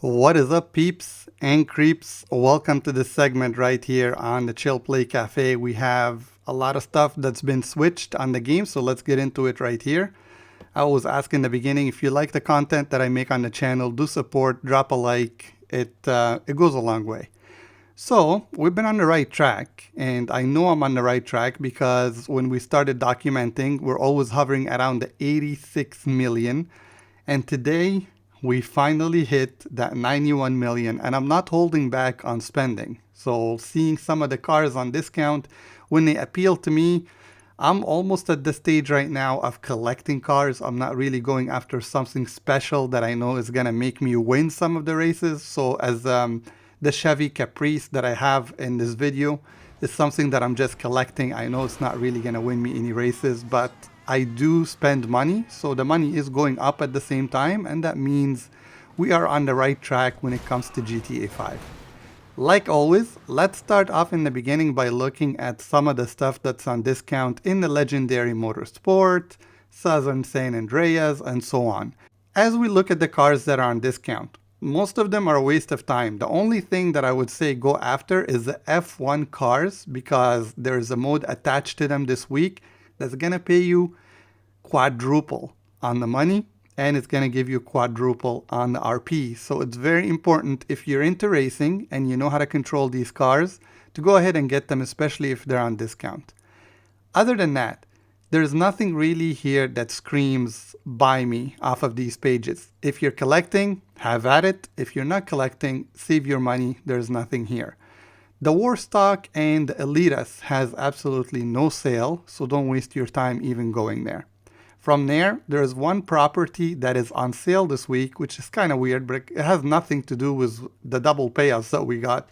What is up, peeps and creeps? Welcome to this segment right here on the Chill Play Cafe. We have a lot of stuff that's been switched on the game, so let's get into it right here. I was asking in the beginning, if you like the content that I make on the channel, do support, drop a like. It goes a long way. So we've been on the right track, and I know I'm on the right track because when we started documenting, we're always hovering around the 86 million. And today we finally hit that 91 million, and I'm not holding back on spending. So seeing some of the cars on discount, when they appeal to me, I'm almost at the stage right now of collecting cars. I'm not really going after something special that I know is gonna make me win some of the races. So as the Chevy Caprice that I have in this video is something that I'm just collecting. I know it's not really gonna win me any races, but I do spend money, so the money is going up at the same time, and that means we are on the right track when it comes to GTA 5. Like always, let's start off in the beginning by looking at some of the stuff that's on discount in the legendary Motorsport, Southern San Andreas, and so on. As we look at the cars that are on discount, most of them are a waste of time. The only thing that I would say go after is the F1 cars, because there is a mode attached to them this week that's gonna pay you quadruple on the money, and it's going to give you quadruple on the RP. So it's very important, if you're into racing and you know how to control these cars, to go ahead and get them, especially if they're on discount. Other than that, there's nothing really here that screams buy me off of these pages. If you're collecting, have at it. If you're not collecting, save your money. There's nothing here. The Warstock and the Elitas has absolutely no sale, so don't waste your time even going there. From there, there's one property that is on sale this week, which is kind of weird, but it has nothing to do with the double payouts that we got.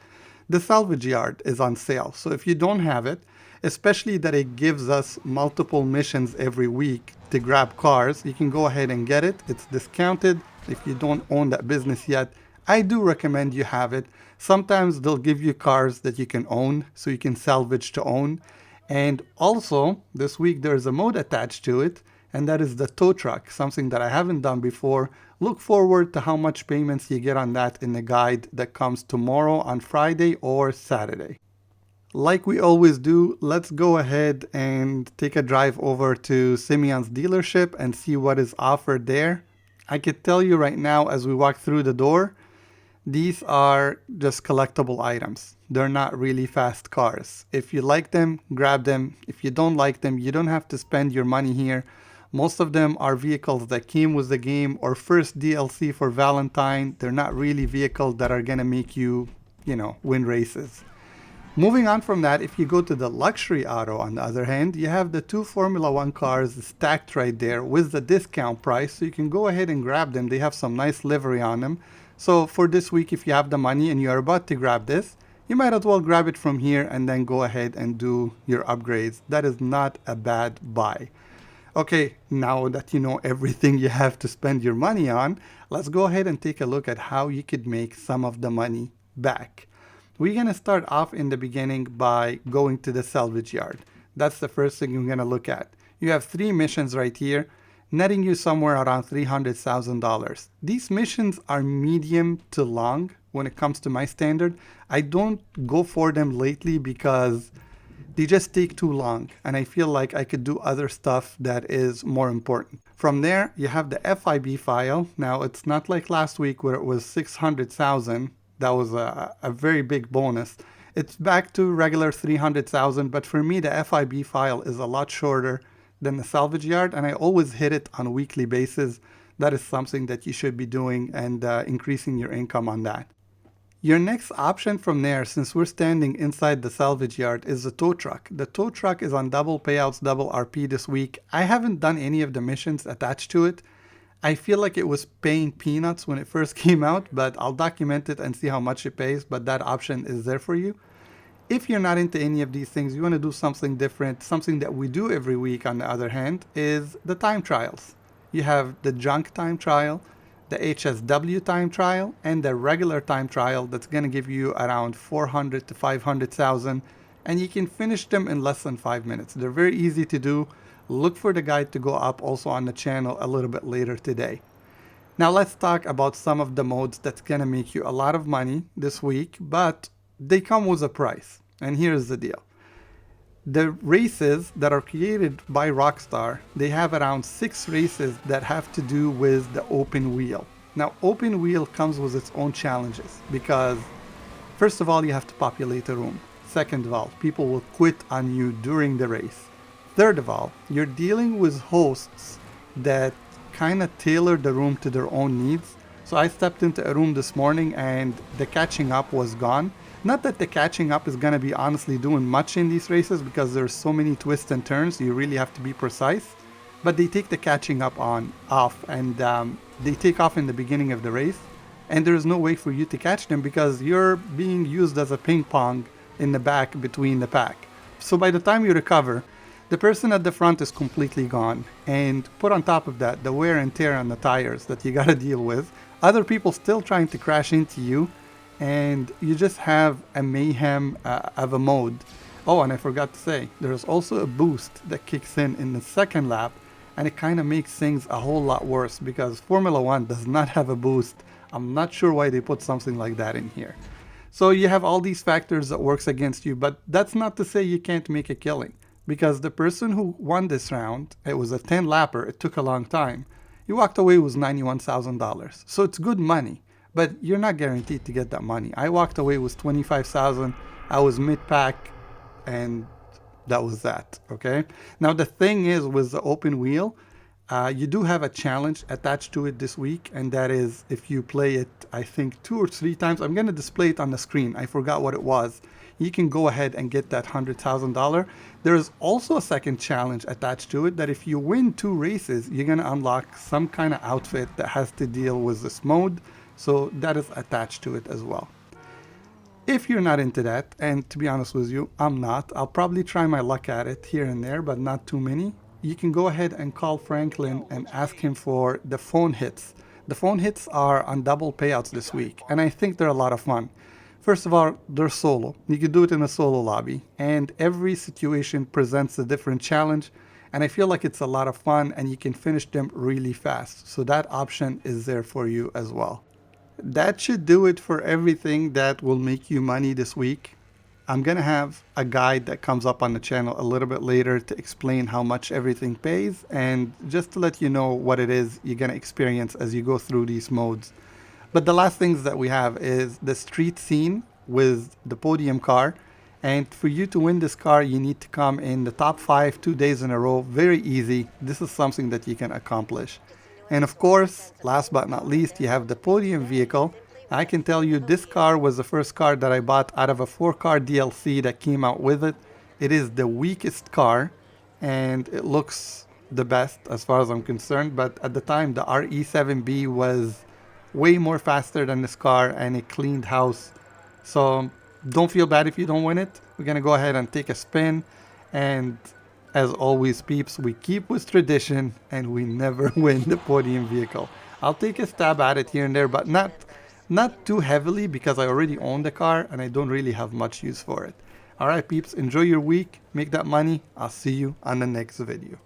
The Salvage Yard is on sale, so if you don't have it, especially that it gives us multiple missions every week to grab cars, you can go ahead and get it. It's discounted. If you don't own that business yet, I do recommend you have it. Sometimes they'll give you cars that you can own, so you can salvage to own. And also, this week there's a mode attached to it, and that is the tow truck, something that I haven't done before. Look forward to how much payments you get on that in the guide that comes tomorrow on Friday or Saturday. Like we always do, let's go ahead and take a drive over to Simeon's dealership and see what is offered there. I could tell you right now as we walk through the door, these are just collectible items. They're not really fast cars. If you like them, grab them. If you don't like them, you don't have to spend your money here. Most of them are vehicles that came with the game or first DLC for Valentine. They're not really vehicles that are gonna make you, win races. Moving on from that, if you go to the luxury auto, on the other hand, you have the two Formula 1 cars stacked right there with the discount price, so you can go ahead and grab them. They have some nice livery on them. So for this week, if you have the money and you're about to grab this, you might as well grab it from here and then go ahead and do your upgrades. That is not a bad buy. Okay, now that you know everything you have to spend your money on, let's go ahead and take a look at how you could make some of the money back. We're going to start off in the beginning by going to the salvage yard. That's the first thing you're going to look at. You have 3 missions right here, netting you somewhere around $300,000. These missions are medium to long when it comes to my standard. I don't go for them lately because they just take too long, and I feel like I could do other stuff that is more important. From there, you have the FIB file. Now, it's not like last week where it was 600,000. That was a very big bonus. It's back to regular 300,000, but for me, the FIB file is a lot shorter than the salvage yard, and I always hit it on a weekly basis. That is something that you should be doing and increasing your income on that. Your next option from there, since we're standing inside the salvage yard, is the tow truck. The tow truck is on double payouts, double RP this week. I haven't done any of the missions attached to it. I feel like it was paying peanuts when it first came out, but I'll document it and see how much it pays, but that option is there for you. If you're not into any of these things, you want to do something different, something that we do every week on the other hand, is the time trials. You have the junk time trial, the HSW time trial, and the regular time trial that's going to give you around 400 to 500,000, and you can finish them in less than 5 minutes. They're very easy to do. Look for the guide to go up also on the channel a little bit later today. Now let's talk about some of the modes that's gonna make you a lot of money this week, but they come with a price. And here's the deal. The races that are created by Rockstar, they have around 6 races that have to do with the open wheel. Now, open wheel comes with its own challenges because, first of all, you have to populate a room. Second of all, people will quit on you during the race. Third of all, you're dealing with hosts that kind of tailor the room to their own needs. So I stepped into a room this morning and the catching up was gone. Not that the catching up is going to be honestly doing much in these races because there's so many twists and turns, you really have to be precise. But they take the catching up off and they take off in the beginning of the race. And there's no way for you to catch them because you're being used as a ping pong in the back between the pack. So by the time you recover, the person at the front is completely gone, and put on top of that the wear and tear on the tires that you gotta deal with, other people still trying to crash into you, and you just have a mayhem of a mode. Oh, and I forgot to say, there's also a boost that kicks in the second lap, and it kind of makes things a whole lot worse because Formula 1 does not have a boost. I'm not sure why they put something like that in here. So you have all these factors that works against you, but that's not to say you can't make a killing. Because the person who won this round, it was a 10 lapper, it took a long time. He walked away with $91,000. So it's good money, but you're not guaranteed to get that money. I walked away with $25,000. I was mid-pack, and that was that, okay? Now the thing is with the open wheel, you do have a challenge attached to it this week, and that is if you play it, I think 2 or 3 times. I'm going to display it on the screen. I forgot what it was. You can go ahead and get that $100,000. There is also a second challenge attached to it that if you win 2 races, you're going to unlock some kind of outfit that has to deal with this mode. So that is attached to it as well. If you're not into that, and to be honest with you, I'm not. I'll probably try my luck at it here and there, but not too many. You can go ahead and call Franklin and ask him for the phone hits. The phone hits are on double payouts this week, and I think they're a lot of fun. First of all, they're solo. You can do it in a solo lobby, and every situation presents a different challenge, and I feel like it's a lot of fun, and you can finish them really fast. So that option is there for you as well. That should do it for everything that will make you money this week. I'm going to have a guide that comes up on the channel a little bit later to explain how much everything pays, and just to let you know what it is you're going to experience as you go through these modes. But the last things that we have is the street scene with the Podium car. And for you to win this car, you need to come in the top 5 2 days in a row. Very easy. This is something that you can accomplish. And of course, last but not least, you have the Podium vehicle. I can tell you this car was the first car that I bought out of a 4-car DLC that came out with it. It is the weakest car, and it looks the best as far as I'm concerned. But at the time, the RE7B was way more faster than this car, and it cleaned house. So don't feel bad if you don't win it. We're gonna go ahead and take a spin, and as always, peeps, we keep with tradition and we never win the Podium vehicle. I'll take a stab at it here and there, but not too heavily because I already own the car and I don't really have much use for it. Alright peeps, enjoy your week, make that money. I'll see you on the next video.